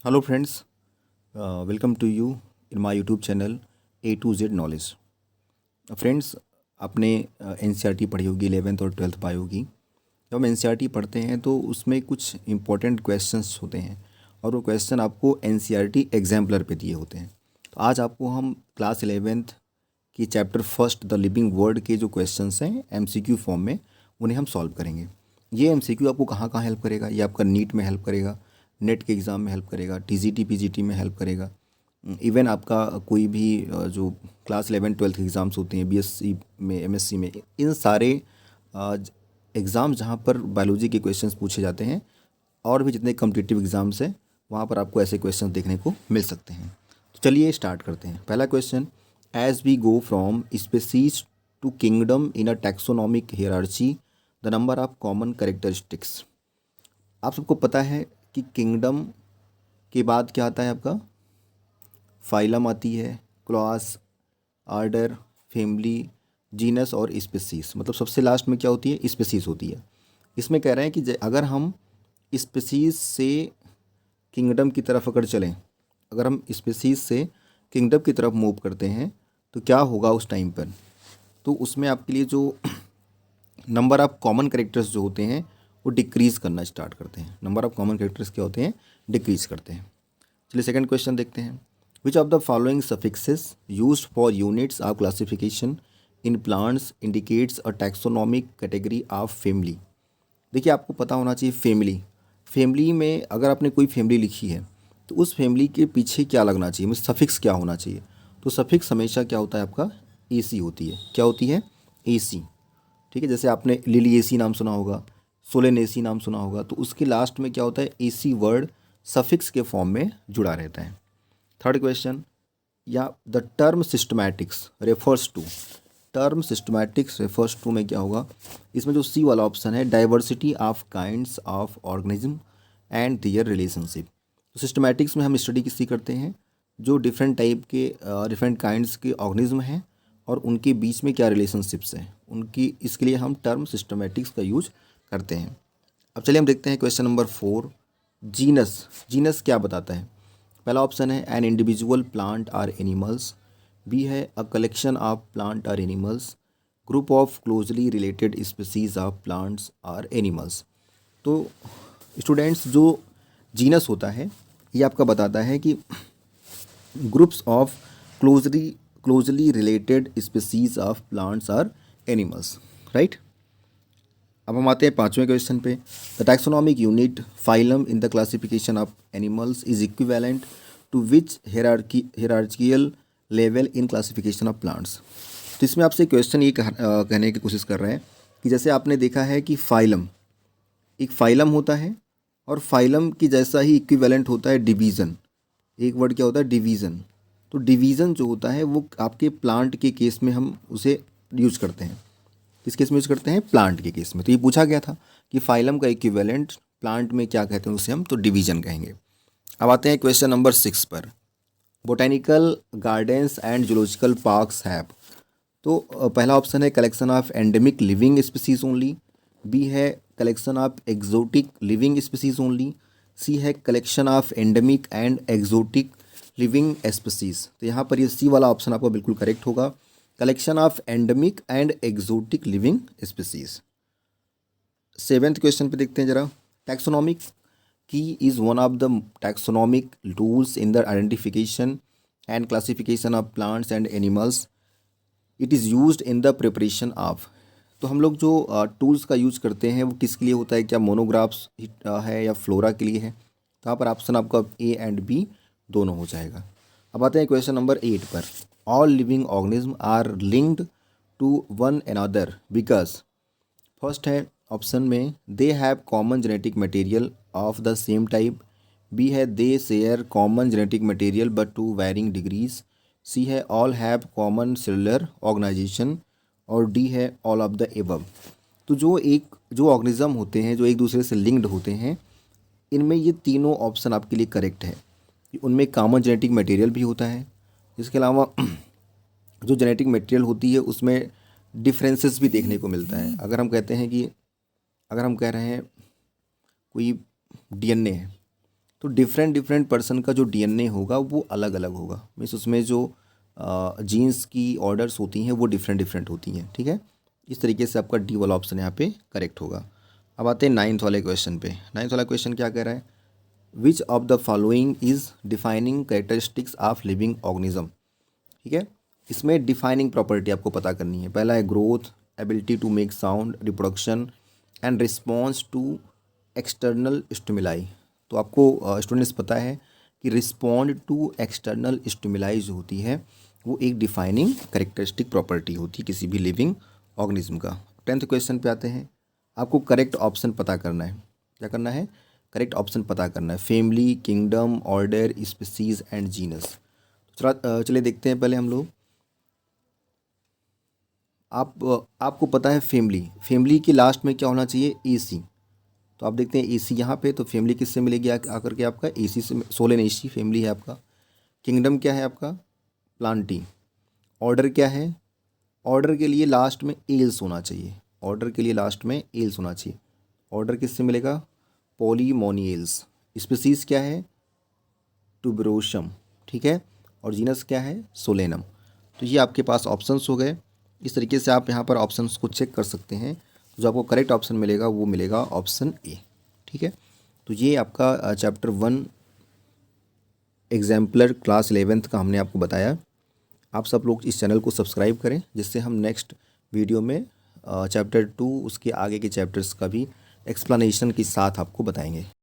Hello friends, welcome to you in my YouTube channel A to Z knowledge. Friends, आपने NCERT पढ़ी होगी, 11th और 12th पाई होगी। जब हम एनसीईआरटी पढ़ते हैं तो उसमें कुछ इंपॉर्टेंट क्वेश्चंस होते हैं और वो क्वेश्चन आपको एनसीईआरटी एग्जाम्पलर पे दिए होते हैं। तो आज आपको हम क्लास 11th की chapter first the living word के जो क्वेश्चंस हैं एमसीक्यू फॉर्म में, उन्हें हम सॉल्व करेंगे। ये एमसीक्यू आपको कहाँ कहाँ हेल्प करेगा? ये आपका नीट में हेल्प करेगा, नेट के एग्ज़ाम में हेल्प करेगा, टीजीटी पीजीटी में हेल्प करेगा। इवन आपका कोई भी जो क्लास 11 12 के एग्ज़ाम्स होते हैं बीएससी में, एमएससी में, इन सारे एग्ज़ाम जहाँ पर बायोलॉजी के क्वेश्चंस पूछे जाते हैं और भी जितने कम्पिटिटिव एग्ज़ाम्स हैं वहाँ पर आपको ऐसे क्वेश्चंस देखने को मिल सकते हैं। तो चलिए स्टार्ट करते हैं। पहला question, as we go from species to kingdom in a taxonomic hierarchy the number of common characteristics. आप सबको पता है कि किंगडम के बाद क्या आता है? आपका फाइलम आती है, क्लास, आर्डर, फैमिली, जीनस और स्पीसीज। मतलब सबसे लास्ट में क्या होती है? स्पीसीज होती है। इसमें कह रहे हैं कि अगर हम स्पीसीज से किंगडम की तरफ अगर चलें, अगर हम स्पीसीज से किंगडम की तरफ मूव करते हैं तो क्या होगा उस टाइम पर? तो उसमें आपके लिए जो नंबर ऑफ कॉमन कैरेक्टर्स जो होते हैं वो डिक्रीज़ करना स्टार्ट करते हैं। नंबर ऑफ कॉमन कैरेक्टर्स क्या होते हैं? डिक्रीज़ करते हैं। चलिए सेकंड क्वेश्चन देखते हैं। Which of the following suffixes used for units of classification in plants indicates a taxonomic category of family. देखिए, आपको पता होना चाहिए फैमिली। फैमिली में अगर आपने कोई फैमिली लिखी है तो उस फैमिली के पीछे क्या लगना चाहिए, मतलब सफिक्स क्या होना चाहिए? तो सफिक्स हमेशा क्या होता है? आपका एसी होती है। क्या होती है? एसी। ठीक है, जैसे आपने लिलिएसी नाम सुना होगा, सोलेनेसी नाम सुना होगा, तो उसके लास्ट में क्या होता है? एसी वर्ड सफिक्स के फॉर्म में जुड़ा रहता है। थर्ड क्वेश्चन, या the term systematics refers to. Term systematics refers to में क्या होगा? इसमें जो सी वाला ऑप्शन है, diversity of kinds of organism and their relationship. तो सिस्टमैटिक्स में हम स्टडी किसकी करते हैं? जो डिफरेंट टाइप के डिफरेंट काइंड्स के ऑर्गेनिज्म हैं और उनके बीच में क्या रिलेशनशिप्स हैं उनकी, इसके लिए हम टर्म सिस्टमैटिक्स का यूज करते हैं। अब चलिए हम देखते हैं क्वेश्चन नंबर 4, जीनस। जीनस क्या बताता है? पहला ऑप्शन है an individual plant or animals, B है a collection of plant or animals, group of closely related species of plants or animals. तो स्टूडेंट्स, जो जीनस होता है ये आपका बताता है कि groups of closely closely related species of plants or animals, right. अब हम आते हैं पांचवें क्वेश्चन पे। The taxonomic unit phylum in the classification of animals is equivalent to which hierarchical level in classification of plants. तो इसमें आपसे question ये कहने की कोशिश कर रहे हैं कि जैसे आपने देखा है कि फाइलम, एक फाइलम होता है और फाइलम की जैसा ही इक्विवेलेंट होता है डिवीज़न। एक वर्ड क्या होता है? डिवीज़न। तो डिवीज़न जो होता है वो आपके प्लांट के केस में हम उसे यूज करते हैं। किस केस में यूज करते हैं? प्लांट के केस में। तो ये पूछा गया था कि फाइलम का इक्विवेलेंट प्लांट में क्या कहते हैं, उसे हम तो डिवीज़न कहेंगे। अब आते हैं क्वेश्चन नंबर 6 पर। Botanical gardens and zoological parks have. तो पहला ऑप्शन है collection of endemic living species only, B है collection of exotic living species only, C है collection of endemic and exotic living species. तो यहाँ पर ये सी वाला ऑप्शन आपका बिल्कुल करेक्ट होगा, collection of endemic and exotic living species. Seventh question पे देखते हैं जरा। टैक्सोनॉमिक की is one of the taxonomic tools in the identification and classification of plants and animals. It is used in the preparation of. तो हम लोग जो tools का यूज करते हैं वो किसके लिए होता है? क्या मोनोग्राफ्स है या फ्लोरा के लिए है? तो यहाँ पर ऑप्शन आपका ए एंड बी दोनों हो जाएगा। अब आते हैं क्वेश्चन नंबर 8 पर। All living organism are linked to one another because. First है ऑप्शन में they have common genetic material of the same type, B है they share common genetic material but to varying degrees, C है all have common cellular organisation, और D है all of the above. तो जो organism होते हैं जो एक दूसरे से लिंक्ड होते हैं, इनमें ये तीनों ऑप्शन आपके लिए करेक्ट है कि उनमें कॉमन जेनेटिक मटेरियल भी होता है। इसके अलावा जो जेनेटिक मटेरियल होती है उसमें डिफरेंसेस भी देखने को मिलता है। अगर हम कहते हैं कि, अगर हम कह रहे हैं कोई डीएनए है तो डिफरेंट डिफरेंट पर्सन का जो डीएनए होगा वो अलग अलग होगा, मीन्स उसमें जो जीन्स की ऑर्डर्स होती हैं वो डिफरेंट डिफरेंट होती हैं, ठीक है। इस तरीके से आपका डी वाला ऑप्शन यहाँ पे करेक्ट होगा। अब आते हैं नाइन्थ वाले क्वेश्चन पे। नाइन्थ वाला क्वेश्चन क्या कह रहा है, which of the following is defining characteristics of living organism, ठीक है। इसमें डिफाइनिंग प्रॉपर्टी आपको पता करनी है। पहला है growth, ability to make sound, reproduction and response to external stimuli. तो आपको स्टूडेंट्स पता है कि रिस्पॉन्ड टू एक्सटर्नल स्टिमुलाई जो होती है वो एक डिफाइनिंग करेक्टरिस्टिक प्रॉपर्टी होती है किसी भी लिविंग ऑर्गेनिज्म का। 10th क्वेश्चन पे आते हैं। आपको करेक्ट ऑप्शन पता करना है। क्या करना है, करेक्ट ऑप्शन पता करना है। Family, kingdom, order, species and genus. चलिए देखते हैं पहले हम लोग। आपको पता है फैमिली, फैमिली के लास्ट में क्या होना चाहिए, एसी। तो आप देखते हैं एसी यहाँ पे, तो फैमिली किससे मिलेगी आकर के आपका एसी से, सोलेनेसी फैमिली है आपका। किंगडम क्या है आपका, प्लांटी। ऑर्डर क्या है, ऑर्डर के लिए लास्ट में एल्स होना चाहिए, ऑर्डर के लिए लास्ट में एल्स होना चाहिए। ऑर्डर किससे मिलेगा, पॉलीमोनियल्स। स्पीसीज क्या है, ट्यूबरोसम, ठीक है। और जीनस क्या है, सोलेनम। तो ये आपके पास ऑप्शंस हो गए। इस तरीके से आप यहाँ पर ऑप्शंस को चेक कर सकते हैं। जो आपको करेक्ट ऑप्शन मिलेगा वो मिलेगा ऑप्शन ए, ठीक है। तो ये आपका चैप्टर 1 एग्जाम्पलर क्लास 11th का हमने आपको बताया। आप सब लोग इस चैनल को सब्सक्राइब करें, जिससे हम नेक्स्ट वीडियो में चैप्टर 2 उसके आगे के चैप्टर्स का भी एक्सप्लेनेशन के साथ आपको बताएंगे।